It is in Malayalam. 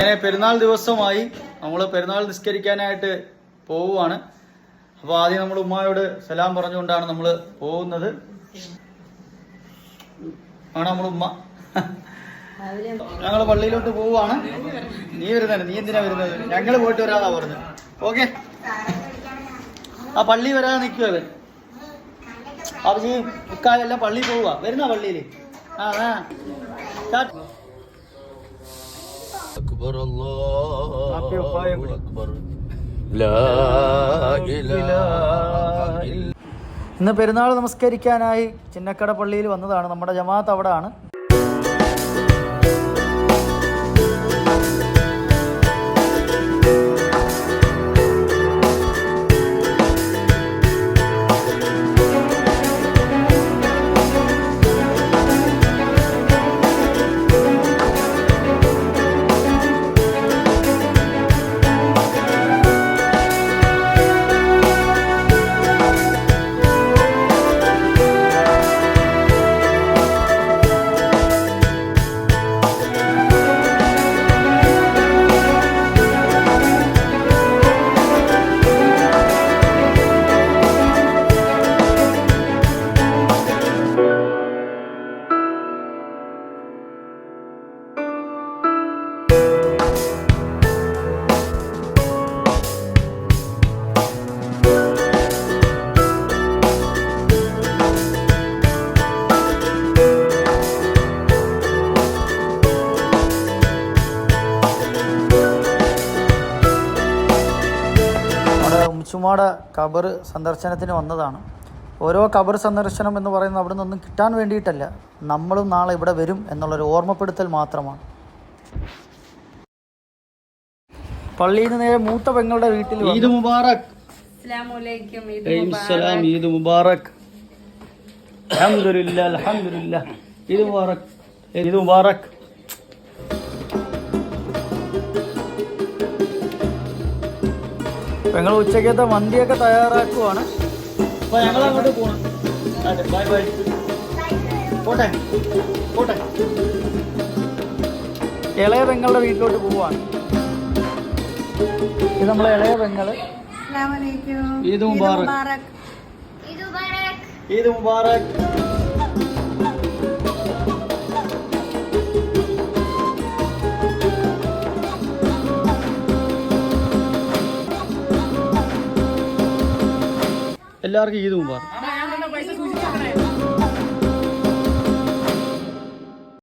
അങ്ങനെ പെരുന്നാൾ ദിവസമായി നമ്മൾ പെരുന്നാൾ നിസ്കരിക്കാനായിട്ട് പോവുകയാണ്. അപ്പോൾ ആദ്യം നമ്മൾ ഉമ്മായോട് സലാം പറഞ്ഞുകൊണ്ടാണ് നമ്മൾ പോകുന്നത്. ആണ് നമ്മൾ ഉമ്മ. ഞങ്ങൾ പള്ളിയിലോട്ട് പോവുകയാണ്. നീ വരുന്നത്? നീ എന്തിനാ വരുന്നത്? ഞങ്ങൾ പോയിട്ട് വരാതാ പറഞ്ഞു. ഓക്കെ, ആ പള്ളി വരാതെ നിൽക്കുക അവൻ. അവർ ഈ ഇക്കാലെല്ലാം പള്ളിയിൽ പോവുക. വരുന്ന പള്ളിയിൽ. ഇന്ന് പെരുന്നാൾ നമസ്കരിക്കാനായി ചിന്നക്കട പള്ളിയിൽ വന്നതാണ്. നമ്മുടെ ജമാഅത്ത് അവിടെ ആണ്. ഉമ്മുച്ചുമ്മാടെ ഖബർ സന്ദർശനത്തിന് വന്നതാണ്. ഓരോ ഖബർ സന്ദർശനം എന്ന് പറയുന്നത് അവിടെ നിന്നൊന്നും കിട്ടാൻ വേണ്ടിയിട്ടല്ല, നമ്മളും നാളെ ഇവിടെ വരും എന്നുള്ളൊരു ഓർമ്മപ്പെടുത്തൽ മാത്രമാണ്. പള്ളിയിൽ നിന്ന് നേരെ മൂത്ത പെങ്ങളുടെ വീട്ടിൽ ഈദ് മുബാറക്. ഈദ് മുബാറക്. അൽഹംദുലില്ലാ അൽഹംദുലില്ലാ. ഈദ് മുബാറക്. ഈദ് മുബാറക്. ഞങ്ങൾ ഉച്ചക്കത്തെ മന്തിയൊക്കെ തയ്യാറാക്കുവാണ്. അപ്പോൾ ഞങ്ങൾ അങ്ങോട്ട് പോകണം. Bye bye. പോട്ടെ പോട്ടെ. ഇളയ പെങ്ങളുടെ വീട്ടിലോട്ട് പോവാണ്. ഇത് നമ്മളെ ഇളയ പെങ്ങള്. ഈദ് മുബാറക്. ഈദ് മുബാറക്. എല്ലാവർക്കും ഈദ് മുബാറക്.